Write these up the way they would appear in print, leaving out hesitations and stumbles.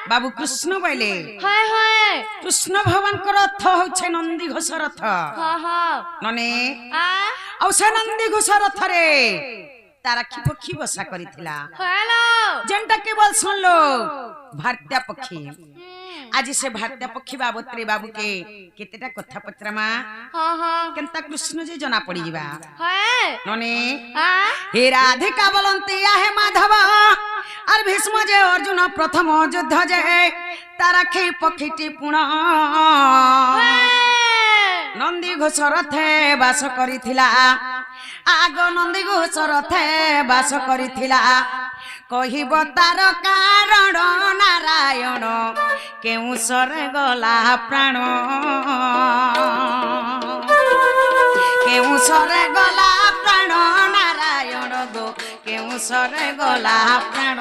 बाबू कृष्ण बोले हाय हाय कृष्ण भगवान को रथ होछे नंदी घोष रथ हाँ हाँ नने आ औ से नंदी घोष रथ रे तारा की पक्षी बसा करिथिला हेलो जेंटा केवल सुन लो भारतीय पक्षी आज से भारतीय पक्षी बाबतरे बाबू के केतेटा कथा पत्रमा हाँ हाँ केनता कृष्ण जी जना पड़ी जीवा हाय नने आ हे राधिका बोलंती हे माधव और भीष्म जे अर्जुन प्रथम युद्ध जे तारा खे पक्षीटी पुण नंदी घोष रथे बास करिथिला आग नंदी घोष रथे बास करिथिला कहिब तार कारण नारायण केउ सरे गला प्राण केउ सरे गला प्राण नारायण गो केउ सरे गला प्राण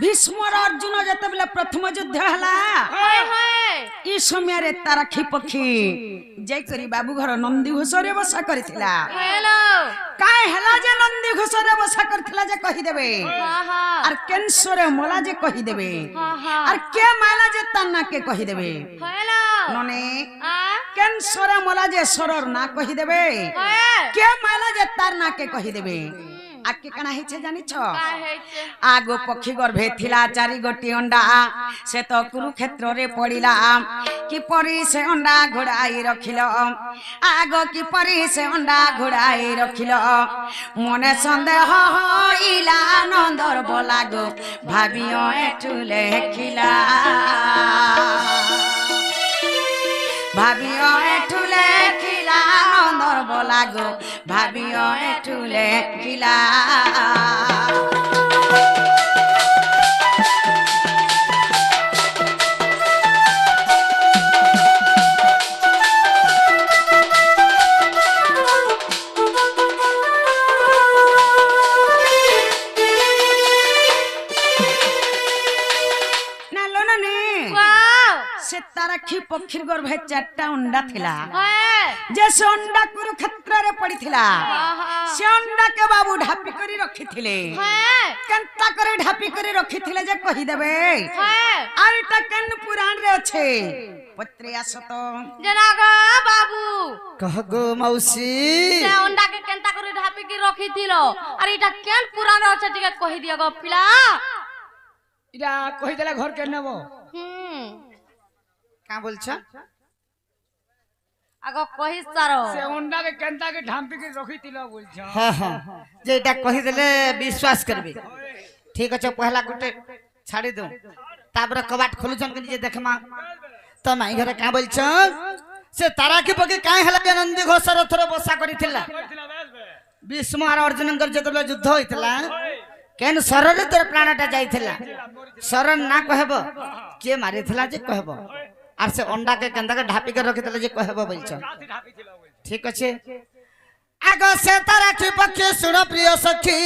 भीष्म अर्जुन जते बेले प्रथम युद्ध हला हाय हाय ई समय रे तारा खी पक्षी जय करी बाबू घर नंदी घोष रे बसा करथिला हेलो काय हला जे नंदी घोष रे बसा करथिला जे कहि देबे हाँ हाँ और कैंसर मला जे कहि देबे हाँ हाँ और के माला जे ताना के कहि देबे हेलो नने आ कैंसर मला जे सरर ना कहि देबे हाय के माला जे तार ना के कहि देबे आके कना हिचे जानि छ आगो पक्षी गर्भे थिला चारि गोटी अंडा से तो कुरुक्षेत्र रे पड़िला कि परी से अंडा घोड़ाई रखिल आगो कि परी से अंडा घोड़ाई रखिल मने संदेह होइला नंदर बोलागो भाबियो एठुले खिला भाबियो एठुले खिला नंदर बोलागो भाबियो एठुले खिला ताराखी पक्षीर गर्भे चारटा अंडा थिला जे से अंडा कुरुक्षेत्र रे पड़ीथिला से अंडा के बाबू ढापी करी रखिथिले केनता करे ढापी करी रखिथिले जे कहि देबे आइटा केन पुराण रे अछि पत्रे आसत जनागा बाबू कह गो मौसी से अंडा के केनता करे ढापी की रखिथिलो अरे इटा केन पुराण रे अछि टिके कहि दिया गो पिला इरा कहि देला घर के नेबो का बोलछ आगो कहि सारो से अंडा के केनता के ढांपी के रखी तिला बोलछ हां हां जे एटा कहि देले विश्वास करबे ठीक अछि पहला गुटे छाड़ी दो तापर कबाट खोलुछन के जे देखमा त माई घरे का बोलछ से तारा के पके काहे हला के नंदी घोष रथरे बसा करिथिला भीष्म और अर्जुन कर जतले युद्ध होइतला केन सररे तोर प्राणटा जाइथिला शरण ना कहबो के मारिथिला जे कहबो आर से अंडा के केंदा के ढापी के रखितले जे कहबो बोलछ ठीक अछि आगो से तारा की पक्षी सुन प्रिय सखी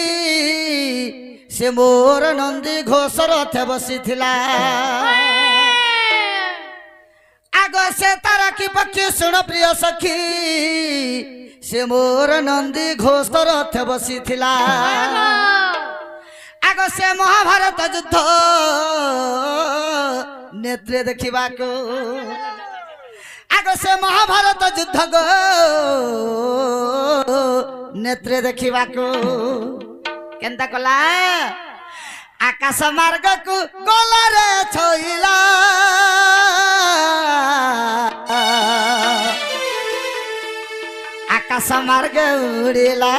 से मोर नंदी घोष रथ बसिथिला आगो से तारा की पक्षी सुन प्रिय सखी से मोर नंदी घोष रथ बसिथिला आगो से महाभारत युद्ध नेत्रे देखिबा को आगो से महाभारत युद्ध गो नेत्रे देखिबा को केनता कला आकाश मार्ग को गला रे छोइला आकाश मार्ग उड़िला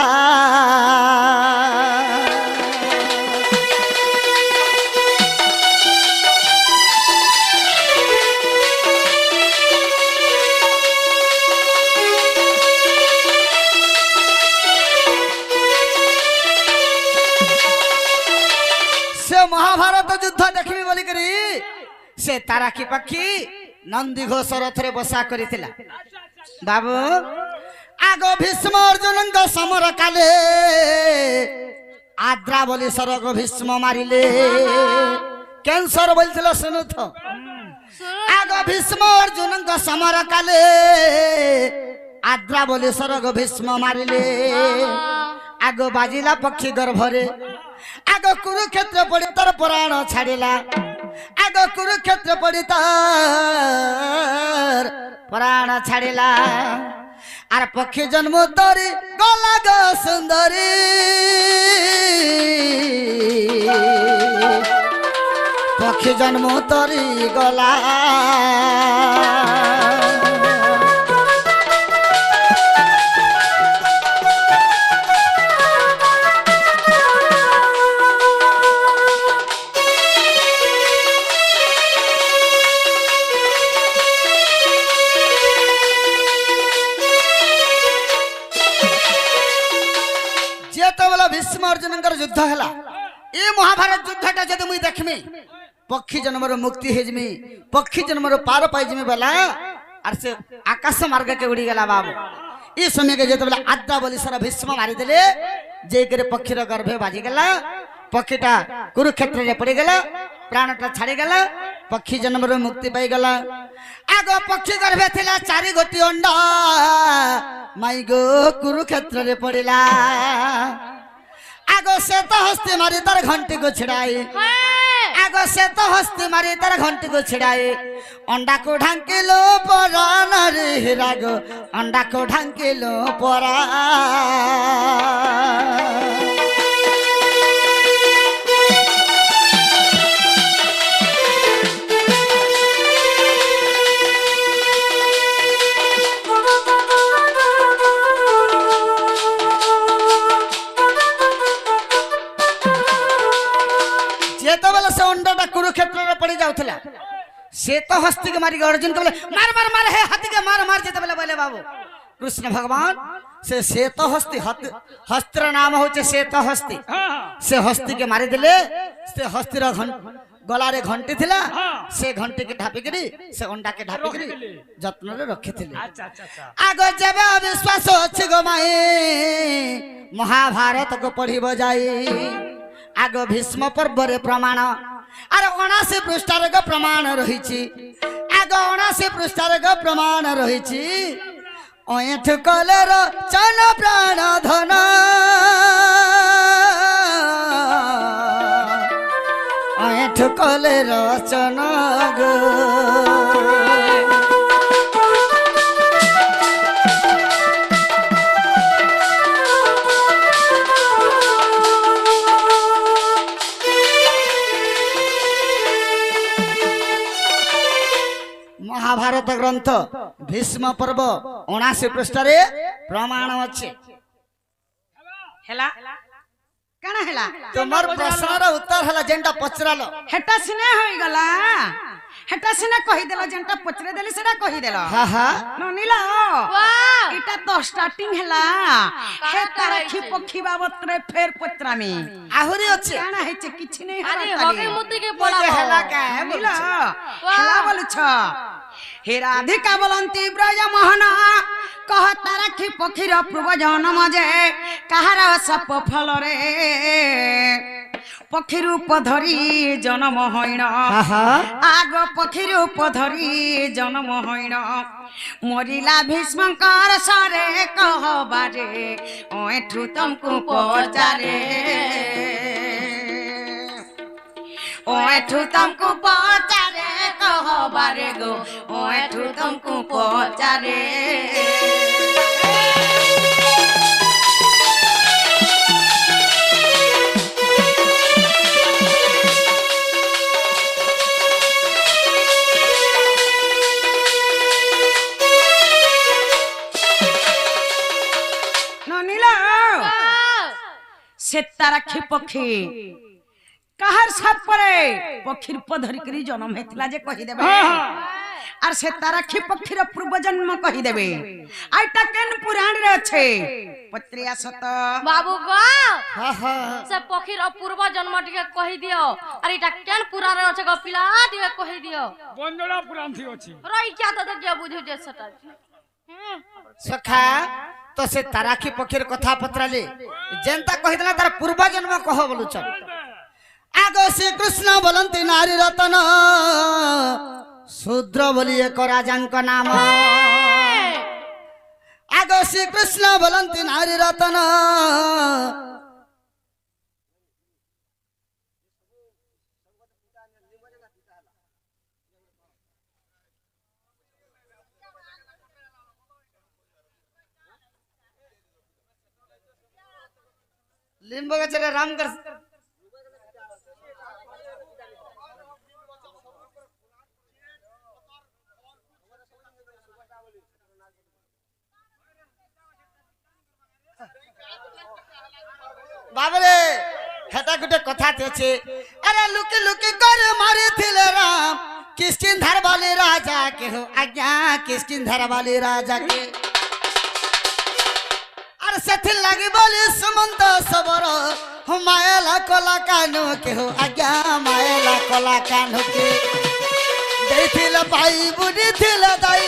महाभारत युद्ध देखी बोली करी से तारा की पक्षी नंदी घोष रथरे बसा करिथिला बाबू आगो भीष्म अर्जुन समर काले আদ্রা বলি সরগ ভীষ্ম মারিলে ক্যান্সার বলছিল শুনু তো আগ ভীষ্ম অর্জুনଙ୍କ সমর কালে আদ্রা বলি সরগ ভীষ্ম মারিলে আগ বাজিলা পক্ষী গর্ভরে আগ কুরুক্ষেত্র পড়ি তার প্রাণ ছাড়িলা আগ কুরুক্ষেত্র পড়ি তার প্রাণ ছাড়িলা আর পক্ষী জন্ম তরি গলা গো সুন্দরী পক্ষী জন্ম তরি গলা भीष्म अर्जुन युद्ध है ये महाभारत युद्धटा जब मुई देखमी पक्षी जन्मर मुक्ति हेजमी पक्षी जन्मर पार पाइजमी बोला और से आकाश मार्ग के उड़ी गला बाबू ये समय के जब आद्रा बोली सारा भीष्म मारिदेले जे करे पक्षीर गर्भे बाजी गला पक्षीटा कुरुक्षेत्र रे पड़ी गला प्राणटा छाड़ी गला पक्षी जन्मर मुक्ति पाई गला आगो पक्षी गर्भे थिला 4 गोटी अंडा माई गो कुरुक्षेत्र रे पड़िला आगो से तो हस्ती मारी तार घंटी को छिड़ाई आगो से तो हस्ती मारी तार घंटी को छिड़ाई अंडा को ढांकिलो परान रे हिरागो अंडा को ढांकिलो परा कुरुक्षेत्र पड़ी जाऊला से तो हस्ती के मारी अर्जुन के बोले मार मार मार हे हाथी के मार मार जेते बोले बाबू कृष्ण भगवान से तो हस्ती हस्त्र नाम होचे से तो हस्ती से हस्ती के मारी दिले से हस्ती रो गला रे घंटी थिला से घंटी के ढापी करी से अंडा के ढापी करी जत्न रे रखी थिले आगो जेबे विश्वास अछि गो माई महाभारत को पढ़ी बजाई आगो भीष्म पर्व रे प्रमाण अरे 79 पृष्ठार प्रमाण रही आग 79 पृष्ठार प्रमाण रही ऐठ कलर चन प्राण धन ऐठ कलर चन गो महाभारत ग्रंथ भीष्म पर्व 79 पृष्ठ प्रमाण अच्छे हेला काना हेला तुमर प्रश्न रो उत्तर हला जेंटा पचरालो हेटा सिने होई गला हेटा सिने कहि देला जेंटा पचरे देली सेटा कहि देला हां हां ननिला वाह इटा तो स्टार्टिंग हेला हे तारखी पक्षी बाबत रे फेर पचरामी आहुरी अच्छे काना हेचे किछि नै अरे होगे मुद्दे के पड़ा हेला का है ननिला हेला बोलु छ हे राधिका बोलंती ब्रज मोहना कह तारखी पक्षीर पूर्व जन्म जे कहार सप फल रे पक्षी रूप धरी जन्म होइन आग पक्षी रूप धरी जन्म होइन मरिला भीष्मकर सरे कहबारे ऐठु तुमको पचारे ऐठु तुमको पचारे कहबारे गो ऐठु तुमको पचारे से ताराखी पक्षी कहार साथ परे पक्षीर पधरी करी जन्म हेतला जे कहि देबे आर से ताराखी पक्षीर पूर्व जन्म कहि देबे आइटा केन पुराण रे छे पत्रिया सत बाबू गो हां हां से पक्षीर पूर्व जन्म टिके कहि दियो अरे इटा केन पुराण रे छे गपिला टिके कहि दियो बंदरा पुराण थी अछि रही क्या तो के बुझु जे सटा सखा तो से ताराखी पक्षीर कथा पत्राले जेनता कहिदला तार पूर्व जन्म कह बोलुछ आगो श्री कृष्ण बोलंती नारी रतन शूद्र बोली एक राजांक नाम आगो श्री कृष्ण बोलंती नारी रतन लिंब चले राम कर बाबरे हेता गुटे कथा छे अरे लुकी लुकी कर मारे थिले राम किसकिंधर वाले राजा के हो आज्ञा किसकिंधर वाले राजा के अरे सथिल लागी बोली सुमंत सबरो हो मायला कोला कानो के हो आज्ञा मायला कोला कानो के देथिल भाई बुनी थिल दाई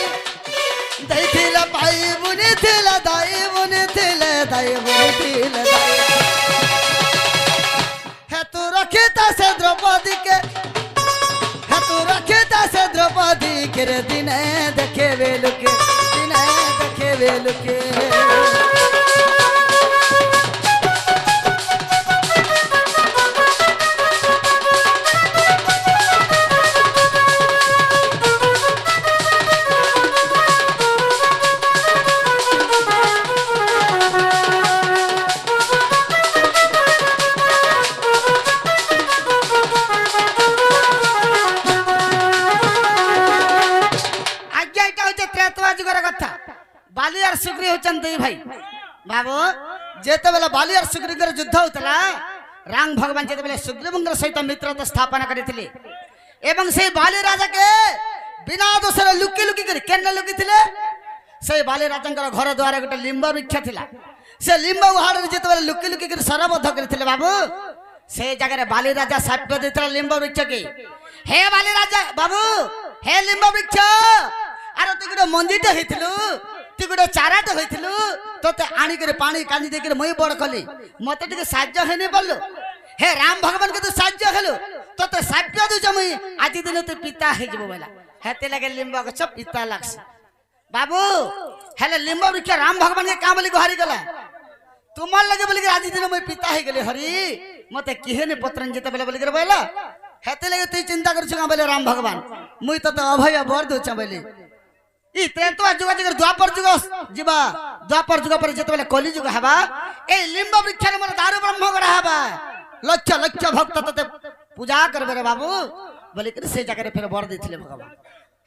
देथिल भाई बुनी थिल दाई बुनी थिल दाई बुनी थिल दाई है तू रखिता से द्रौपदी के है तू रखिता से द्रौपदी के रे दिने देखे वेलुके दिने देखे वेलुके बाली और सुग्री होचन दई भाई बाबू जेते बेला बाली और सुग्री कर युद्ध होतला राम भगवान जेते बेला सुग्रीवंकर सहित मित्रता स्थापना करिथिले एवं से बाली राजा के बिना दोषर लुकी लुकी कर केन लुकी थिले से बाली राजांकर घर द्वार गोटे लिंब वृक्ष थिला से लिंब उहाड़ जेते बेला लुकी लुकी कर सरबद्ध करिथिले बाबू से जगह रे बाली राजा साप्य देतला लिंब वृक्ष के हे बाली राजा बाबू हे लिंब वृक्ष अरे तू गोटे मंदिरटे हेथिलु तू गोटे चाराटे होइथिलु तोते आनी करे पानी कांदी दे करे मई बड़ कली मते टिके साज्य हेने बोललो हे राम भगवान के तू साज्य हेलो तोते साप्य दु जमई आजि दिन तू पिता हे जबो बेला हेते लगे लिंब गछ पिता लागस बाबू हेले लिंब वृक्ष राम भगवान के का बोली गुहारी गला तुमर लगे बोली के आजि दिन मई पिता हे गेले हरि मते किहेने पत्रन जेते बेला बोली करे बोला हेते लगे तू चिंता करछु का बोले राम भगवान मुई तो अभय बर दु छ बोली ई त्रेतवा जुग जगर द्वापर जुग जीवा द्वापर जुग पर जेते बेले कली जुग हबा ए लिंब वृक्ष रे मोर दारू ब्रह्म गड़ा हबा लक्ष लक्ष भक्त तते पूजा करबे रे बाबू बोले कि से जगह रे फिर बर देथिले भगवान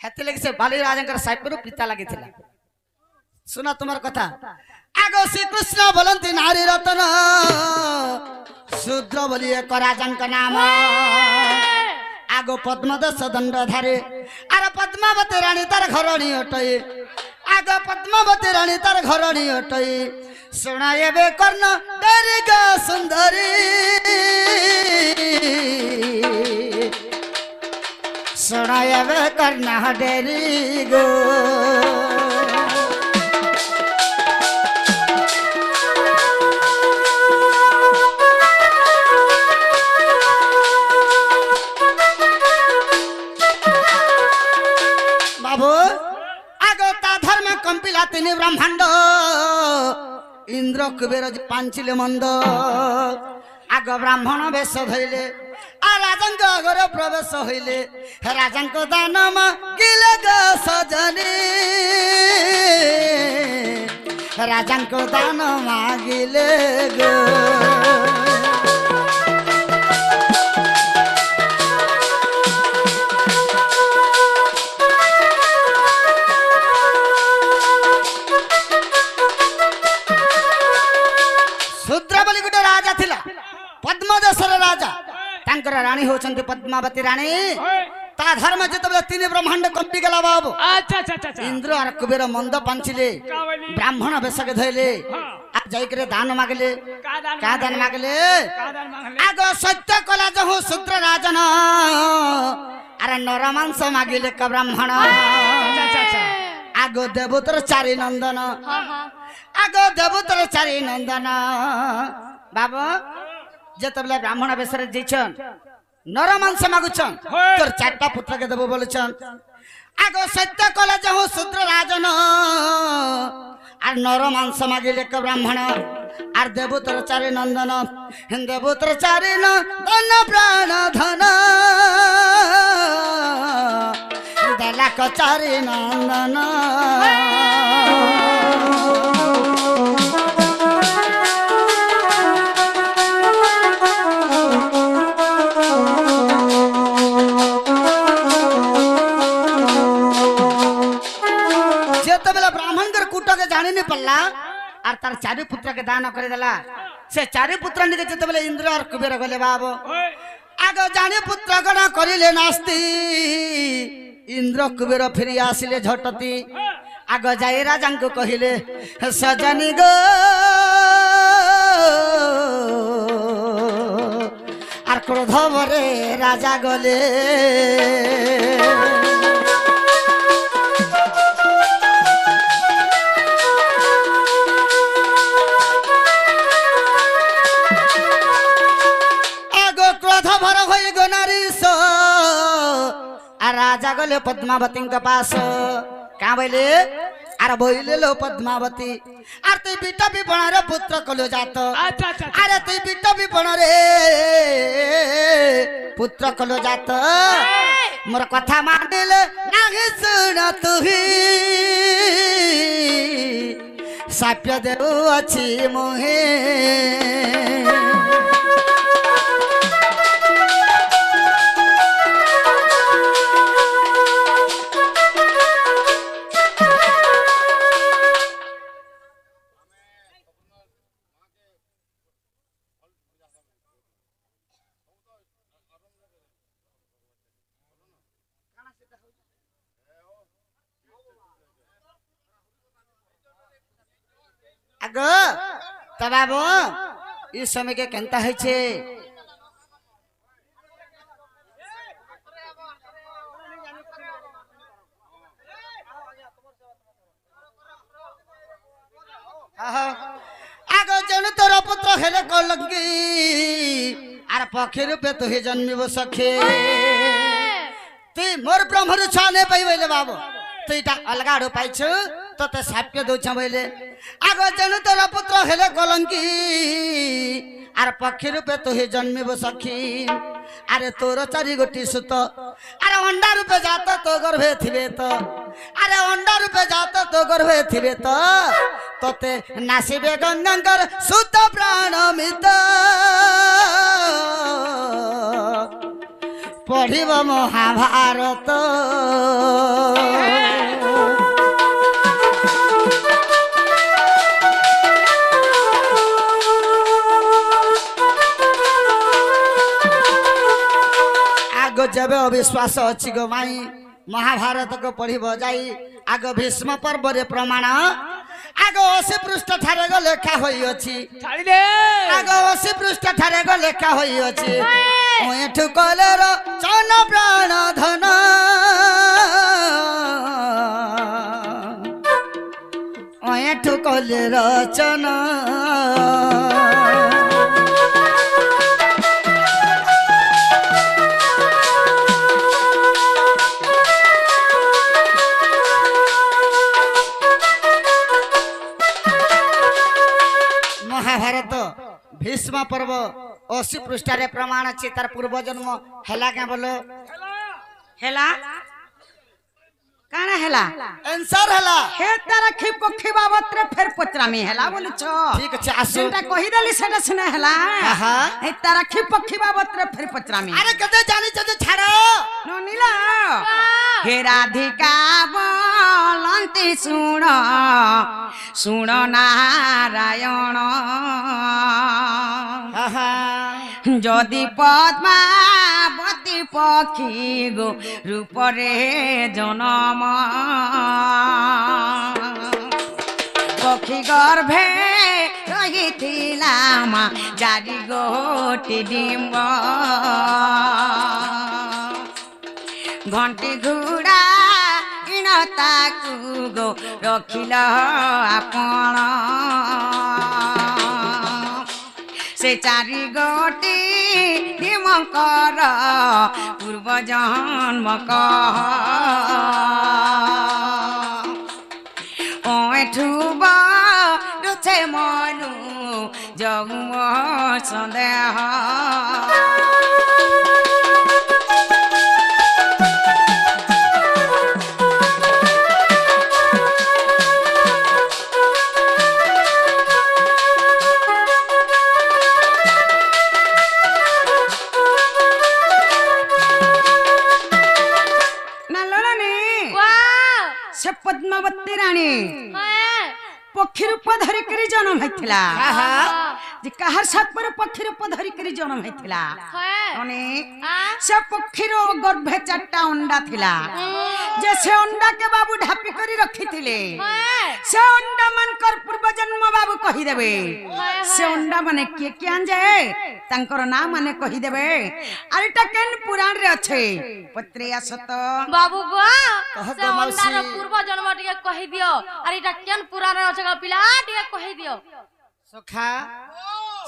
हेते लगे से बाली राजंकर साइपर पिता लागिथिला सुना तुम्हार कथा आगो श्री कृष्ण बोलंती नारी रतन शूद्र बोली एक राजंक नाम आगो पद्मदश दंड धारे आर पद्मावती रानी तार घरणी अटई आगो पद्मावती रानी तार घरणी अटई सुनाएबे कर्ण डेरी ग सुंदरी सुनाएबे कर्ण डेरी गो कंपिला तीन ब्रह्मांड इंद्र कुबेर पांचिले मंद आग ब्राह्मण वेश धैले आ राजंक घर प्रवेश होइले राजंक दान मागिले ग सजनी राजंक दान मागिले गो पद्मदेशर राजा तांकर रानी होचंती पद्मावती रानी ता धर्म जेतबे तीन ब्रह्मांड कंपी गेला बाबू अच्छा अच्छा अच्छा इंद्र और कुबेर मंद पांचिले ब्राह्मण बेसक धइले आ जाई करे दान मागले का दान मागले आगो सत्य कला जहु शूद्र राजन अरे नर मांस मागिले क ब्राह्मण আগ দেবতর চারি নন্দন হ্যাঁ হ্যাঁ আগ দেবতর চারি নন্দন বাবা যেতবেলে ব্রাহ্মণ বেশরে যাইছন নর মাংস মাগুছন তোর চারটা পুত্রকে দেব বলেছন আগ সত্য কলে যাও শূদ্র রাজন আর নর মাংস মাগিলে কে ব্রাহ্মণ আর দেবতর চারি নন্দন দেবতর চারি নন্দন প্রাণ ধন দেলা কচারি নন্দন যেতবেলা ব্রাহ্মণদের কুটকে জানিনি পারলা আর তার চারি পুত্রকে দান করে দেলা সে চারি পুত্র নিকে যেতবেলা ইন্দ্র আর কুবের গলে বাবু আগ জানি পুত্র গণ করিলে নাস্তি ইন্দ্র কুবের ফিরি আসিলে ঝটতি আগ যাই রাজাঙ্কু কহিলে সজনি গো আর ক্রোধ ভরে রাজা গলে राजा गले पद्मावती के पास क्या बोले अरे बोले लो पद्मावती अरे तु बेटा भी बना रे पुत्र कलो जात अरे तु बेटा भी बना रे पुत्र कलो जात मोर कथा मानिले नाही सुन तुही साप्य देउ अछि मोहे आगो तबाबो इस समय के केंता है छे आगो जन तोर पुत्र हेले कलंगी आर पखे रूपे तो हे जन्मिब सखे ती मोर ब्रह्मरु छाने पाइबले बाबू तू इटा अलगाडो पाइछु तते साप्य दोछ बइले आगो जन तोर पुत्र हेले कलंकी आर पक्षी रूपे तो हे जन्मिब सखी अरे तोर चारि गोटी सुत अरे अंडा रूपे जात तो गर्भे थिबे तो अरे अंडा रूपे जात तो गर्भे थिबे तो तते नासिबे गंगांकर सुत प्राण मित पढ़िब महाभारत जब अविश्वास अच्छी गो माई महाभारत को पढ़िब जाई आग भीष्म पर्व रे प्रमाण आग 80 पृष्ठ ठारे गो लेखा होई अछि आग 80 पृष्ठ ठारे गो लेखा होई अछि ओठु कलर चन प्राण धन ओठु कलर चन महाभारत भीष्म पर्व 80 पृष्ठ रे प्रमाण अछि तार पूर्व जन्म हेला के बोलो हेला काना हेला आंसर हेला हे तारा खि पक्षी बाबत रे फेर पचरामी हेला बोलु छ ठीक छै आसु सेटा कहि देली सेटा सुना हेला हां हे तारा खि पक्षी बाबत रे फेर पचरामी अरे कते जानि छ छाड़ो नो नीला हे राधिका बोलंती सुण सुण नारायण जदि पद्मावती पक्षी गो रूप रे जनम पक्षी गर्भे रहिथिला मा चारि गोटी डिम्ब घंटी घुड़ा ତାକୁ ଗୋ ରଖିଲ ଆପଣ ସେ ଚାରି ଗୋଟି ଭୀମଙ୍କର ପୂର୍ବ ଜନ୍ମକ ଏଠୁ ବାରୁଛେ ମନୁ ଯଉ ସନ୍ଦେହ पद्मावती रानी पक्षी रूप धरिकरी जन्म होइथिला जे कहार साथ पर पक्षी रूप धरिकरी जन्म होइथिला अने से पक्षीरो गर्भे चारटा अंडा थिला जे से अंडा के बाबू ढापी करी रखिथिले से अंडा मनकर पूर्व जन्म बाबू कहि देबे से अंडा माने के आन जाए तांकर नाम माने कहि देबे अरे टा केन पुराण रे अछि पत्रिया सत बाबू गो से अंडा रो पूर्व जन्म टिके कहि दियो अरे टा केन पुराण रे अछि पिला टिके कहि दियो सखा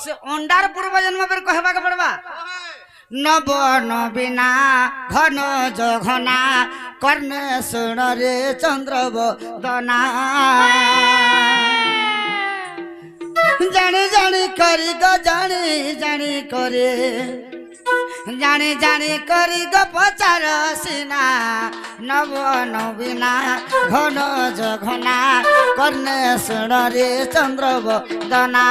से अंडार पूर्व जन्म पर कहबा के पड़बा नव नवीना घन जघना कर्ण सुण रे चंद्रवदना जानी जानी करी गो जानी जानी करे जानी जानी करी गो पचार सीना नव नवीना घन जघना कर्ण सुण रे चंद्रवदना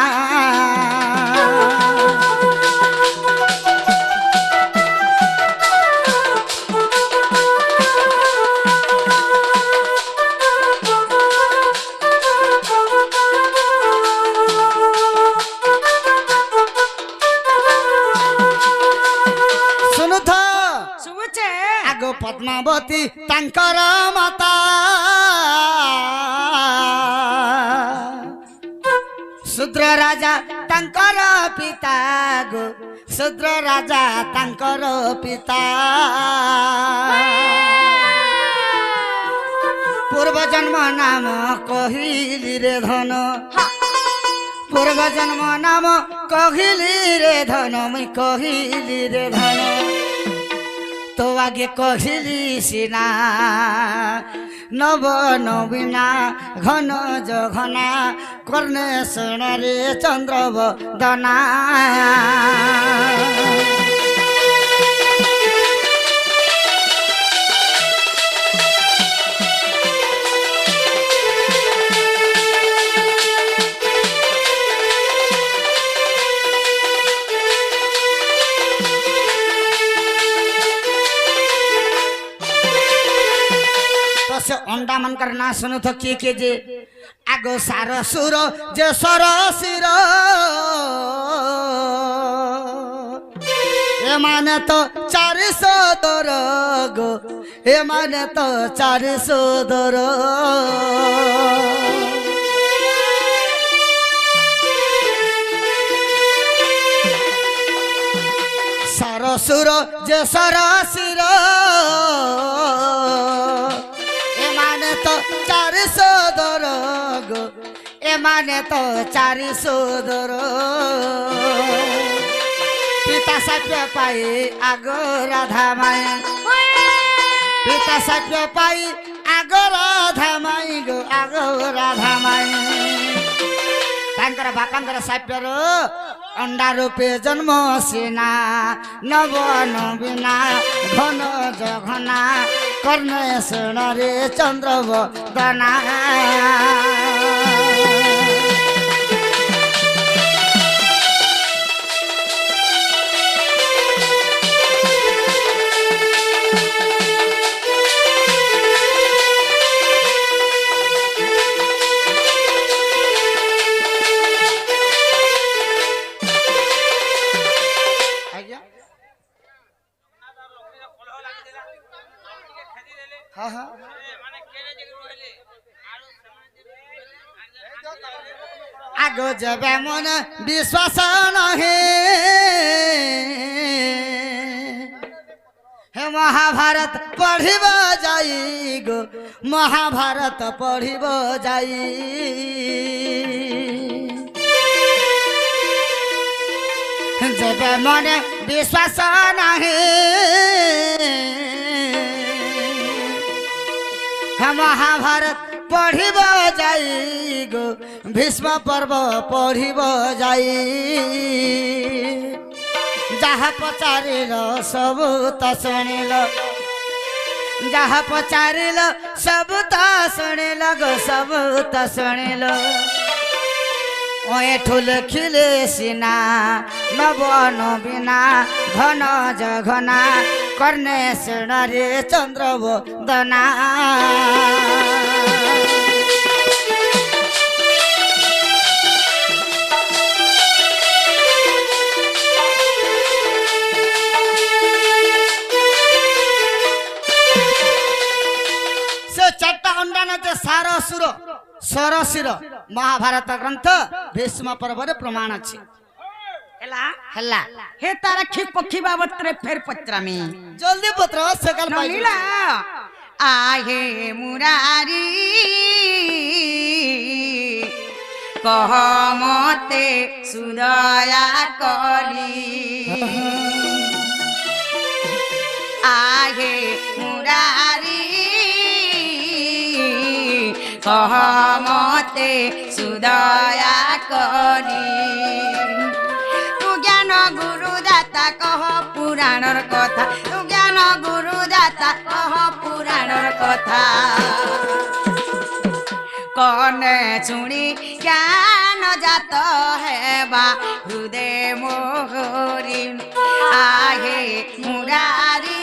पद्मावती तांकर माता शूद्र राजा तांकर पिता गो शूद्र राजा तांकर पिता पूर्व जन्म नाम कहिली रे धन पूर्व जन्म नाम कहिली रे धन मैं कहिली रे धन तो आगे कहिली सीना नव नवीना घन जघना कर्ण सुण रे चंद्रवदना से अंडा मन कर ना सुनो तो के जे आगो सार सुर जे सर सिर ए माने तो 400 दर गो ए माने तो 400 दर सार सुर जे सर सिर तो 400 दर गो ए माने तो 400 दर पिता साप्य पाई आगो राधा माई पिता साप्य पाई आगो राधा माई गो आगो राधा माई तांकर बापांकर साप्यर अंडा रूपे जन्म सीना नव नवीना घन जघना कर्ण सुण रे चंद्रवदना आगो जब मन विश्वास नहीं हे महाभारत पढ़िब जाई गो महाभारत पढ़िब जाई जेबे मने विश्वास नाही महाभारत पढ़िब जाई गो भीष्म पर्व पढ़िब जाई जहाँ पचारिल सब त शुणिल जहाँ पचारिल सब त शुणिल गो सब त शुणिल ओए ठुल खिले सिना नवन बिना घन जघना कर्णे रे चंद्र दना से चारटा अंडा न सार सुर सरसिर महाभारत ग्रंथ भीष्म पर्व प्रमाण अच्छे ହେଲା हे तारा खी पक्षी बाबत रे फेर पत्रामी जल्दी पत्र सकल नलीला आहे मुरारी कह मते सुदया करी आहे मुरारी कह मते सुदया करी ज्ञान गुरुदाता कह पुराणर कथा तू ज्ञान गुरुदाता कह पुराणर कथा कने शुणी ज्ञान जात हेबा हृदय मोहरी आहे मुरारी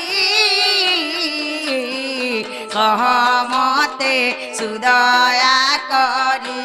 कह मते सुदया करी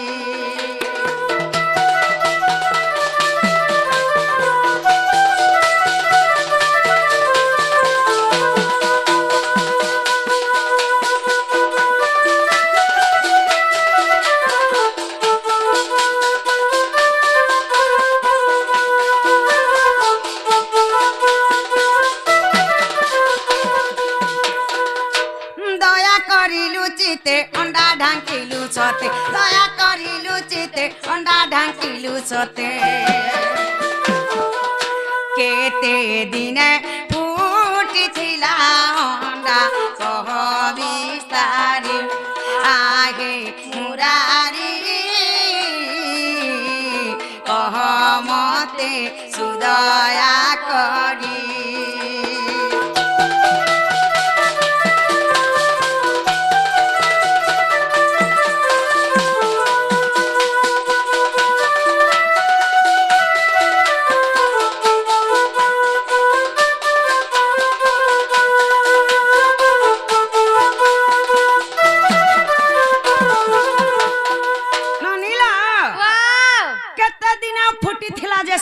चिते अंडा ढांकिलु छते दया करिलु चिते अंडा ढांकिलु छते केते दिन फुटी थिला अंडा कह विस्तारी आगे मुरारी कह मते सुदया करी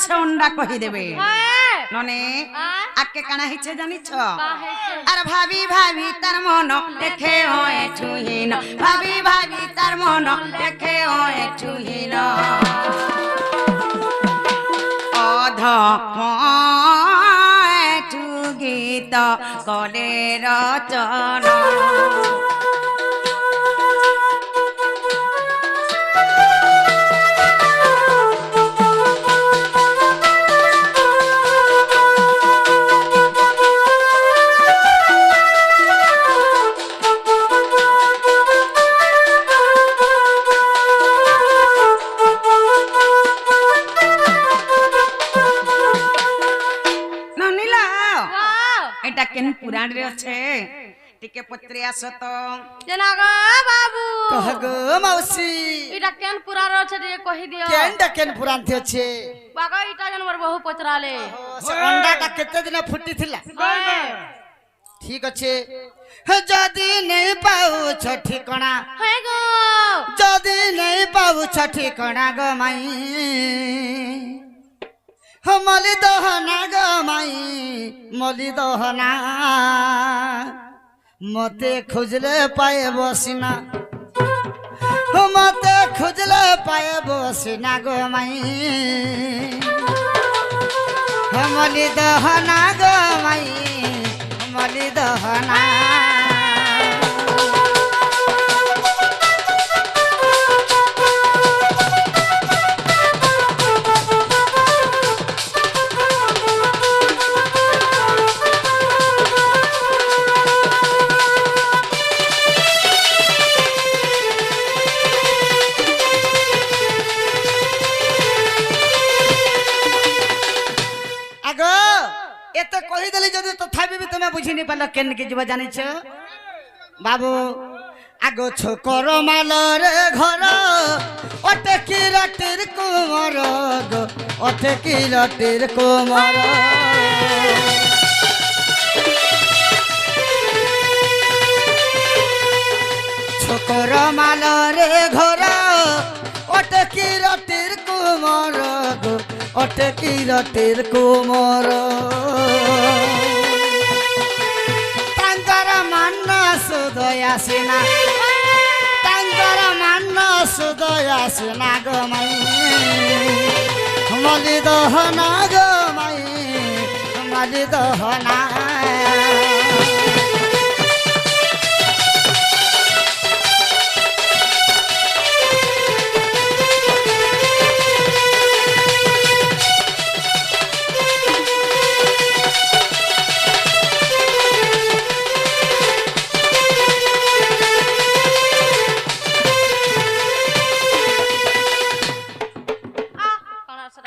से अंडा कही देबे नने आके काना हिचे जानी छ अरे भाभी भाभी तार मन देखे होए छुहिन भाभी भाभी तार मन देखे होए छुहिन अध ठु गीत कले रचन पुराण रे अच्छे टिके पत्रे आसो तो जना गो बाबू कह गो मौसी इटा केन पुराण अच्छे टिके कहि दियो केन पुराण थी अच्छे बागा इटा जनवर बहु पचराले से अंडा का केते दिन फुटी थिला ठीक अच्छे जदी नहीं पाऊ छ ठिकाना है गो जदी नहीं पाऊ छ ठिकाना गो माई मली दहना गो माई मली दहना मते खुजले पाए बसिना मते खुजले पाए बसिना गो माई मली दहना गो माई মলি দহনা আগো এত কহিদেলি যদি তথাপি বি তুমি বুঝি নি পারল কেন কি যাব জানিছ বাবু আগো ছোকর মালরে ঘর অটে কি রাতের কুমর গো অটে কি রাতের কুমর ছোকর মালরে ঘর অটে কি রাতের কুমর গো অটে কি রাতের কুমর তাঙ্কর মান সুদয় আসে না তাঙ্কর মান সুদয় আসে না গো মাই মলি দহনা গো মাই মলি দহনা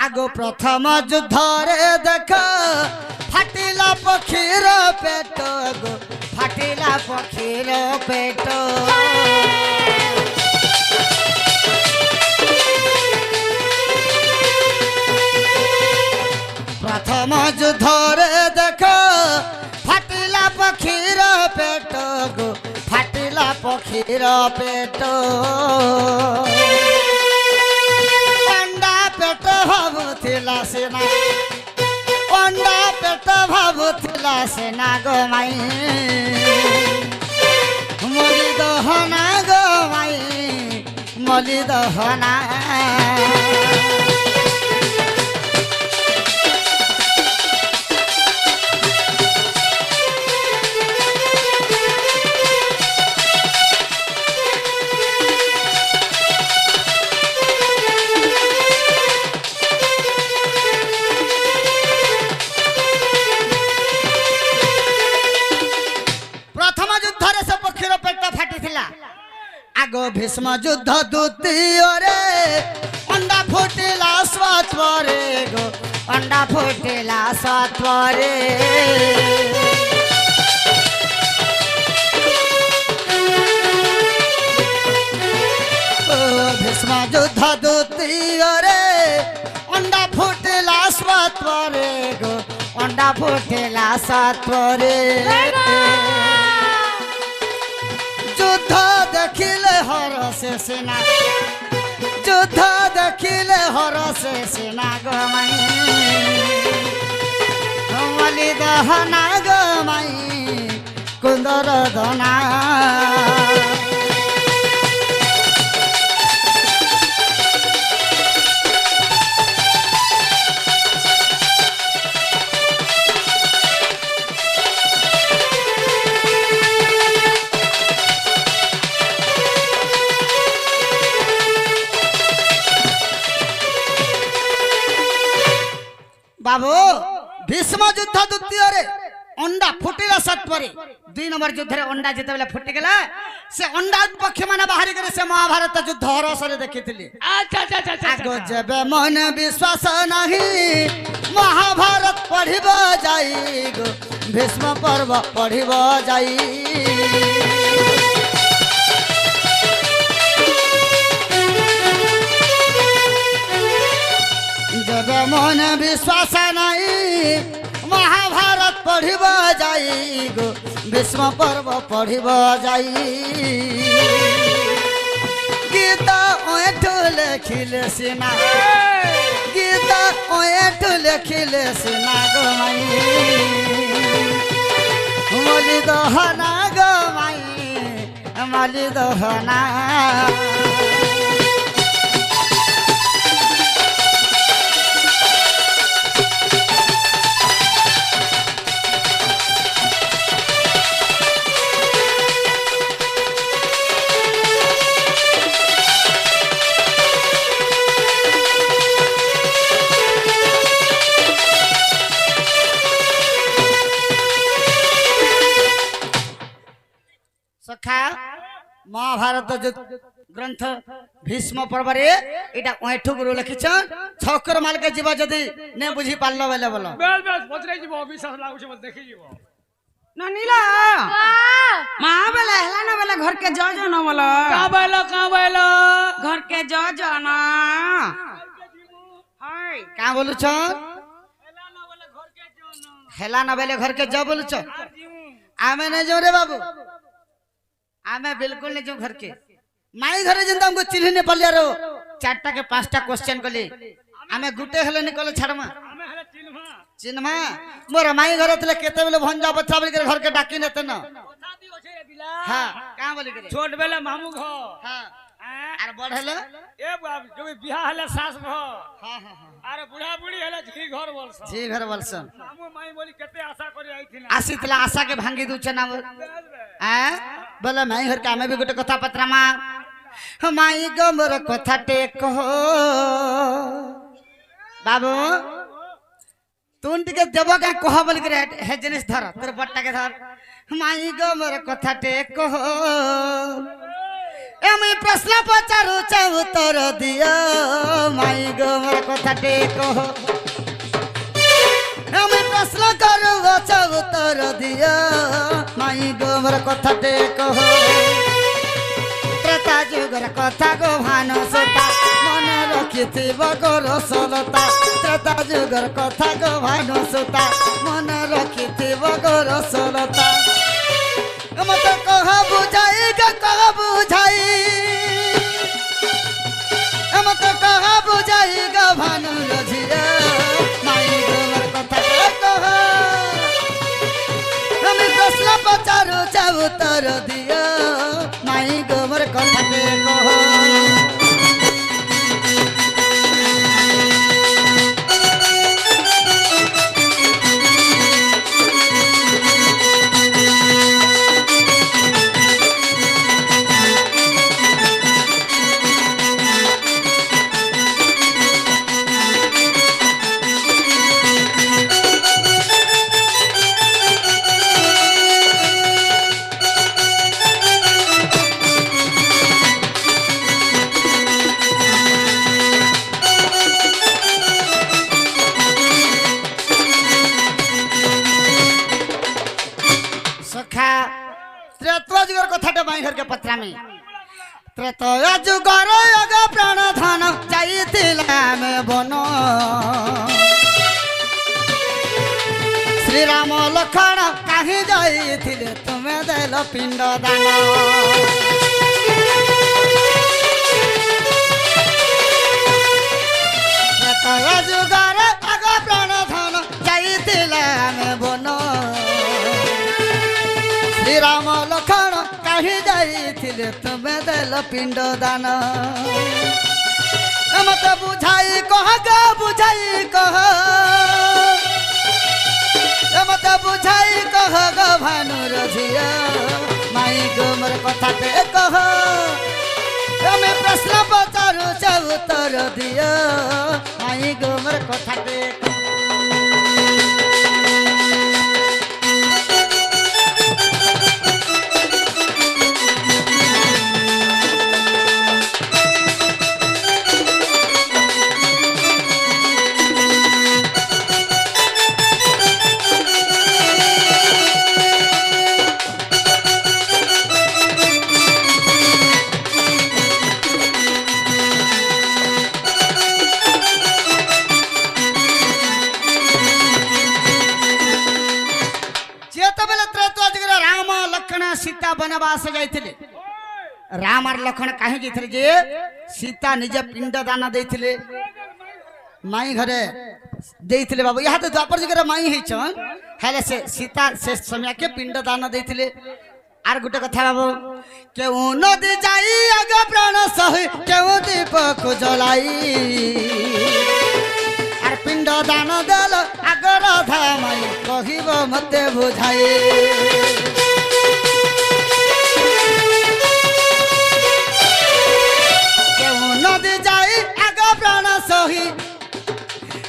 আগো প্রথম যুদ্ধরে দেখ ফাটিলা পক্ষীর পেট গো ফাটিলা পক্ষীর পেট প্রথম যুদ্ধরে দেখ ফাটিলা পক্ষীর পেট গো ফাটিলা পক্ষীর পেট পেট ভাবুଥିଲା সেনা অন্ডা পেট ভাবুଥିଲା সেনা গো মাই মলি দহনা গো মাই মলি দহনা আগো ভীষ্ম যুদ্ধ দ্বিতীয়রে অন্ডা ফুটিলা স্বত্বরে গো অন্ডা ফুটিলা স্বত্বরে ভীষ্ম যুদ্ধ দ্বিতীয়রে অন্ডা ফুটিলা স্বত্বরে গো অন্ডা ফুটিলা স্বত্বরে যুদ্ধ দেখিলে হরসে সেনা যুদ্ধ দেখিলে হরসে সেনা গো মাই মলি দহনা গো মাই কুন্দর দনা বাবু ভীষ্ম যুদ্ধ দ্বিতীয়রে অন্ডা ফুটিলা সত্পরে 2 নম্বর যুদ্ধরে অন্ডা যেতেবেলে ফুটি গলা সে অন্ডা পক্ষে মানে বাহারি করে সে মহাভারত যুদ্ধ হরসরে দেখিতিলি আচ্ছা আচ্ছা আচ্ছা আগো যেবে মন বিশ্বাস নাহি মহাভারত পঢ়িব যাই গো ভীষ্ম পর্ব পঢ়িব যাই যেবে মন বিশ্বাস নাই মহাভারত পঢ়িব যাই গো ভীষ্ম পর্ব পঢ়িব যাই গীতা ওঠু লেখিলে সিনা গীতা ওঠু লেখিলে সিনা গো মাই মলি দহনা গো মাই মলি দহনা সখা মহাভারত যে গ্রন্থ ভীষ্ম পর্বরে এটা ওইঠু গুরু লিখিছন ছকর মালকে ଯିବା যদি নে বুঝি পারলো বলে বলো বেশ বেশ পচরাই যাব অবিশ্বাস লাগুছে বল দেখি যাব না নীলা মা বেলা হেলা না বেলা ঘর के जो न बोलो का बैलो घर के जो न हाय का बोलुछ हेला ना बेले घर के जो बोलुछ आमे ने जो रे बाबू आमे बिल्कुल नहीं जो घर के माई घरे जिंदा हमको चिन्ह ने पलिया रो चारटा के पांचटा क्वेश्चन कले आमे गुटे हेले निकले छाड़मा हमें हले चिन्हमा मोर माई घरे तले केते बेले भंजा बच्चा बोल के घर के डाकी नेते न কথা দি আছে দিলা हां का बोली करे छोट बेले मामू घ हां आर बड़ हेले ए बाब जो बियाह हले सास घ हां हां हां अरे बुढ़ा बुढ़ी हले झी घर बोलस जी घर बोलसन मामू माई बोली केते आशा करी आइथिना आसीतला आशा के भांगी दूछ ना आ बोले माई घर के आमे भी गोटे कथा पत्रा मा माई गो मोर कथा टेक हो बाबू तुन टिके देबो का कह बोल के हे जिनिस धर तोर बट्टा के धर माई गो मोर कथा टेक हो ए मैं प्रश्न पचारू चाहू उत्तर दियो माई गो मोर कथा टेक हो मैं प्रश्न करू चाहू उत्तर दियो माई गो मोर कथा टेक हो त्रेता जुगर कथा गो भानु सुता मन रखिथिब गो रसलता त्रेता जुगर कथा गो भानु सुता मन रखिथिब गो रसलता मत कह बुझाई कह बुझाई मत कह बुझाई ग भानु रझिया माई गोर कथा कह हम प्रश्न पचारू चाहू उत्तर दिया माई गोबर कथा कह सखा त्रेता जुगर कथाटा माई घर के पत्रा में त्रेता जुगर योग प्राण धन जाइथिला में बन श्री राम लखन काहे जाइथिले तुमे देल पिंड दान त्रेता जुगर योग प्राण धन जाइथिला में बन श्री राम लखन कहीं जाइथिले तुमे देल पिंड दान मत बुझाई कह गा बुझाई कह मत बुझाई कह ग भानु रझिया माई गो मोर कथा ते कह मैं प्रश्न पचारू चाहू उत्तर दिया माई गो मोर कथा ते सीता बनवास जाइथिले राम और लखन काहे जाइथिले जे सीता निज पिंड दान देइथिले माई घरे देइथिले बाबू यहाँ तो द्वापर जगह माई हेछन हेले से सीता से समय के पिंड दान देइथिले आर गुटे कथा बाबू केउ नदी जाई अग प्राण सहि केउ दीपक जलाई आर पिंड दान देल आगर राधा माई कहिबो मते बुझाई नदी जाई आग प्राण सही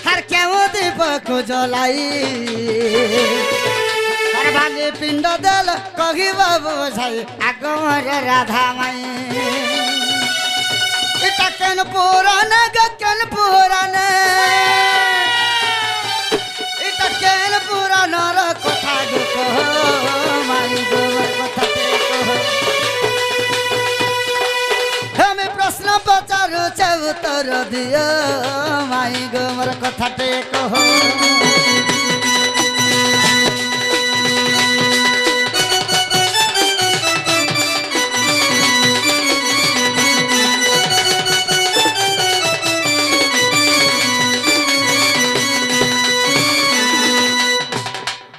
हर केव दीपक जलाई हर भागे পিণ্ড দেল কহিব বোঝাই আগমর রাধা মাই এটা কেন পুরাণ কেন পুরাণ এটা কেন পুরাণর কথা গো কহ মাই গো কথা কহ আমি প্রশ্ন পচারুছে উত্তর দিও মাই গো মোর কথাতে কহ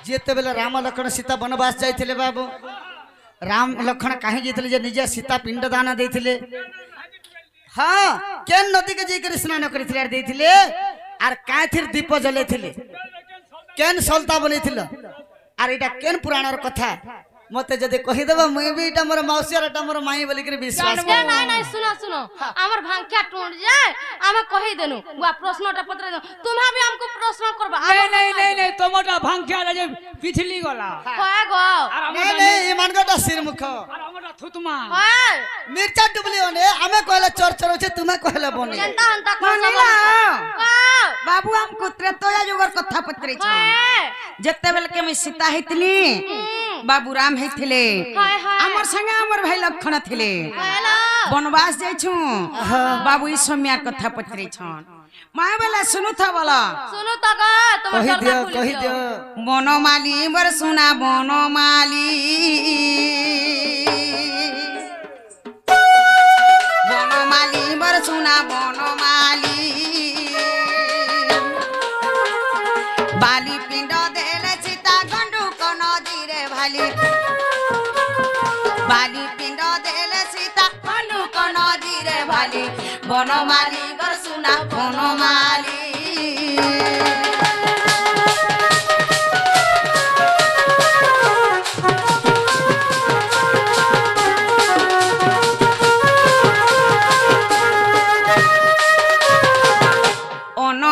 যেତେবেলে রাম লক্ষণ সীতা বনবাস যাইଥିଲେ বাবু রাম লক্ষণ কাহি যাইଥିଲେ যে নিজে সীতা পিণ্ড দান ଦେଇଥିଲେ হ্যাঁ কেন নদীকে যাইকরি স্নান করিଥିଲେ আর ଦେଇଥିଲେ আর কাঁথির দীপ জ্বলাইଥିଲେ কেন সলতা বনাইছিল আর এটা কেন পুরাণর কথা মতে যদি কহিদেব মুই বি এটা মোর মাউসী আর এটা মোর মাই বলি করে বিশ্বাস নাই নাই নাই শুনো শুনো আমার ভাঙ্কিয়া টুট যায় আমি কহি দেনু বুয়া প্রশ্নটা পত্রে দেন তুমি भी हमको प्रश्न करबा नहीं তোমটা ভাঙ্কিয়া যে পিছলি গলা হয় গো আর নেই নেই ইমানগটা সির মুখ আর আমরা থুতমা হয় মির্চা ডুবলি ওনে আমি কইলে চর চর হচ্ছে তুমি কইলে বনে কেনতা হন্তা মনিলা কও বাবু আমকো ত্রেতয়া যুগর কথা পত্রে ছ হয় যেতেবেলে কে আমি সীতা হইতলি বাবু রাম হইଥିଲେ হয় হয় আমার সঙ্গে আমার ভাই লক্ষণ থিলে হ্যালো বনবাস যাইছু বাবু এই সময়ার কথা পত্রে ছন মা বেলা শুনু থা বলা শুনো তো গো তোমার কহি দরজা দিও খুলি কহি দিও দিও বনমালী বর শুনা বনমালী বনমালী বর শুনা বনমালী বালি পিণ্ড দেলে সীতা গন্ডুক নদীরে ভালি বালি পিণ্ড দেলে সীতা গন্ডুক নদীরে ভালি বনমালী বর শুনা বনমালী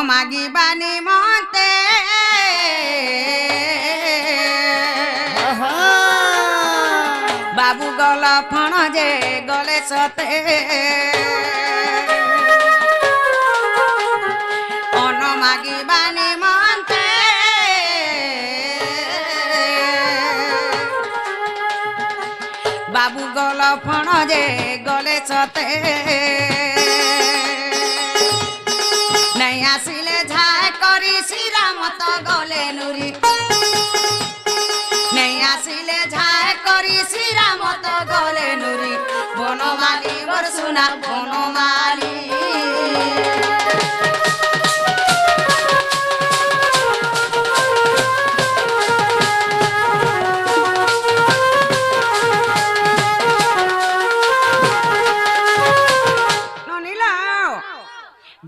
মাগিবানি মতে বাবু গল ফণ যে গলে সতে অন মাগিবানি মতে বাবু গল ফণ যে গলে সতে নাই আসিলে ঝায় করি শ্রীরাম তো গলে নুরি নাই আসিলে ঝায় করি শ্রীরাম তো গলে নুরি বনমালী বর শুনা বনমালী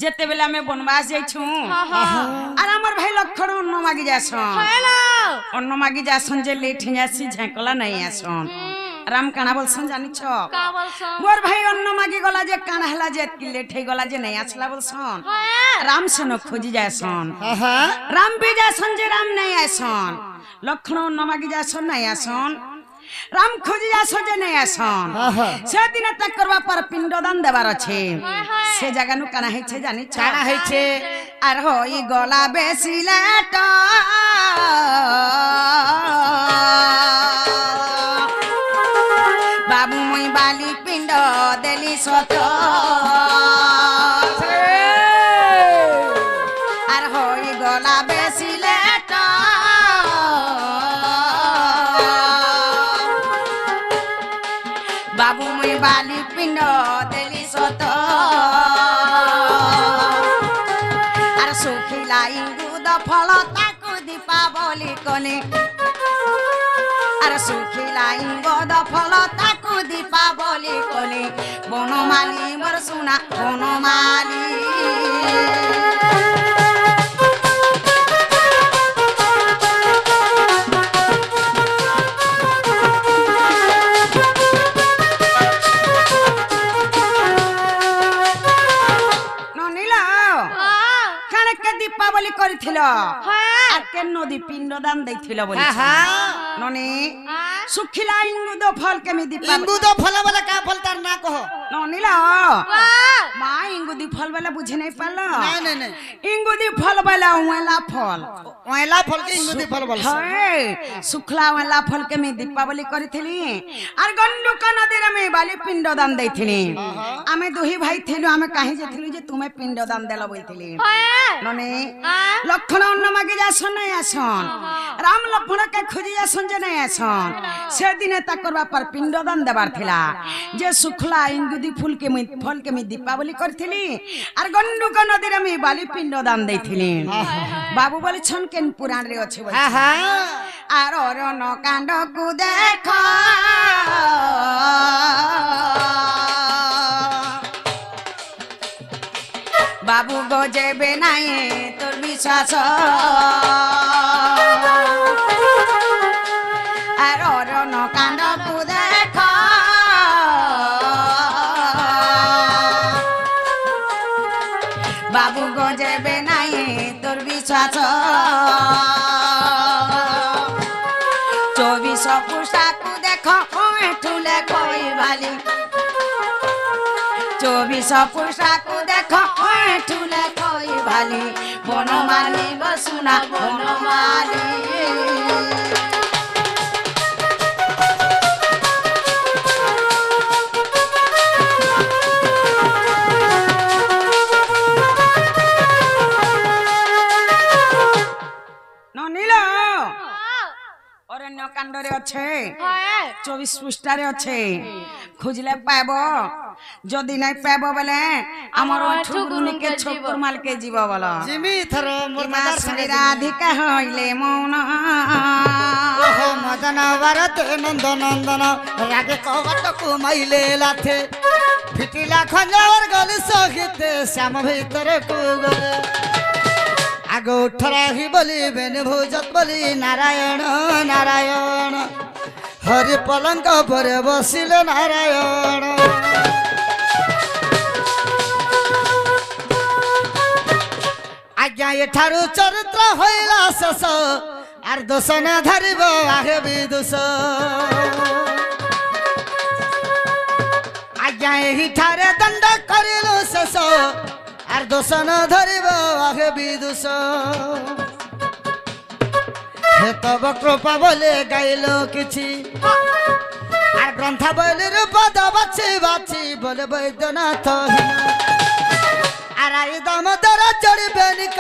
যেতেবেলে আমি বনবাস যাইছু আর আমার ভাই লক্ষণ অন্ন মাগি যাসন হ্যালো অন্ন মাগি যাসন যে লেট হয়ে আসি ঝাঁকলা নাই আসন রাম কানা বলছন জানিছ কা বলছো মোর ভাই অন্ন মাগি গলা যে কানা হেলা যে লেট হয়ে গলা যে নাই আসলা বলছন হয় রাম সেন খুঁজি যাসন আহা রাম বি যাসন যে রাম নাই আসন লক্ষণ অন্ন মাগি যাসন নাই আসন রাম খুঁজি যাস যে নাই আসন সেদিন তা করবা পর পিণ্ডদান দেবার আছে সে জায়গা নু কানা হয়েছে জানিছ কানা হয়েছে আর হই গলা বেশি লেট বাবু মই বালি পিণ্ড দেলি সত আর হই গলা বেশি লেট বাবু মই বালি পিণ্ড দেলি সত আর শুখিলা ইঙ্গুদ ফল তাকু দীপাবলি কলে আর শুখিলা ইঙ্গুদ ফল তাকু দীপাবলি কলে বনমালী মোর শুনা বনমালী দীপাবলি করিছিল আর কে নদী পিণ্ডদান দেইছিল বলি ননি हाँ? শুখিলা ইঙ্গুদ ফল কেমি দীপা ইন্দু তো ফল বলে কা ফল তার না কহ ননিলা वाह! মা ইঙ্গুদি ফল বলে বুঝে নাই পারল নাই নাই নাই ইঙ্গুদি ফল বলে ওয়েলা ফল ওয়লা ফল কে ইন্দু ফল বলছ হয় শুখলা ওয়েলা ফল কেমি দীপাবলি করিথিলি আর গন্ডুকা নদীর আমি বালি পিণ্ড দান দেইথিলি আমি দুহি ভাই থিলু আমি কাহি যেথিলু যে তুমি পিণ্ড দান দেল বইথিলি हाँ? ননি हाँ? লক্ষণ অন্য মাগে যাসন নাই আসন রাম লক্ষণকে খুঁজি যাসন যে নাই আসন সেদিনে তাকর বাপার পিণ্ড দান দেবার থিলা যে শুখলা ইঙ্গুদি ফলকে আমি দীপাবলি করিথিলি আর গন্ডুকা নদীর আমি বালি পিণ্ড দান দেইথিলি বাবু বলেছন কেন পুরাণ রে আছে বলে হ্যাঁ হ্যাঁ আর অরণ কাণ্ডকু দেখ বাবু গজেবে নাই তোর বিশ্বাস আর অরণ কাণ্ডকু দেখ বাবু গজেবে নাই তোর বিশ্বাস 24 পোশাকু দেখ ঠুলে কই ভালি 24 পোশাকু দেখ ঠুলে কই ভালি বনমালি বসুনা বনমালি ননিলা অরণ্য কাণ্ডরে আছে हाँ? 24 পৃষ্ঠারে আছে খুঁজলে পাইব যদি নাই পাইব বলে আমার ঠুকুনিকে ছোকুর মালকে জীব বল জিমি থর মোর মা দাদার সঙ্গে রাধিকা হইলে মৌন ওহ মদন ভরত নন্দ নন্দন রাগে কবট কুমাইলে লাথে ফিটিলা খঞ্জাওয়ার গলি সহিতে শ্যাম ভিতর কুগলে আগ উঠরাহি বলি বেন ভুজত বলি নারায়ণ নারায়ণ হরি পলঙ্ক পরে বসিলে নারায়ণ আজ্ঞা এঠারু চরিত্র হইলা শেষ আর দোষ না ধরিব আগে বিদুষ আজ্ঞা এহিঠারে দণ্ড করিলু শেষ আর দোষ না ধরিব আগে বিদুষ হে তব কৃপা বলে গাইল কিছু আর গ্রন্থাবলীর পদ বাছি বাছি বলে বৈদ্যনাথ আর আই দামোদর চড়িবে নিকট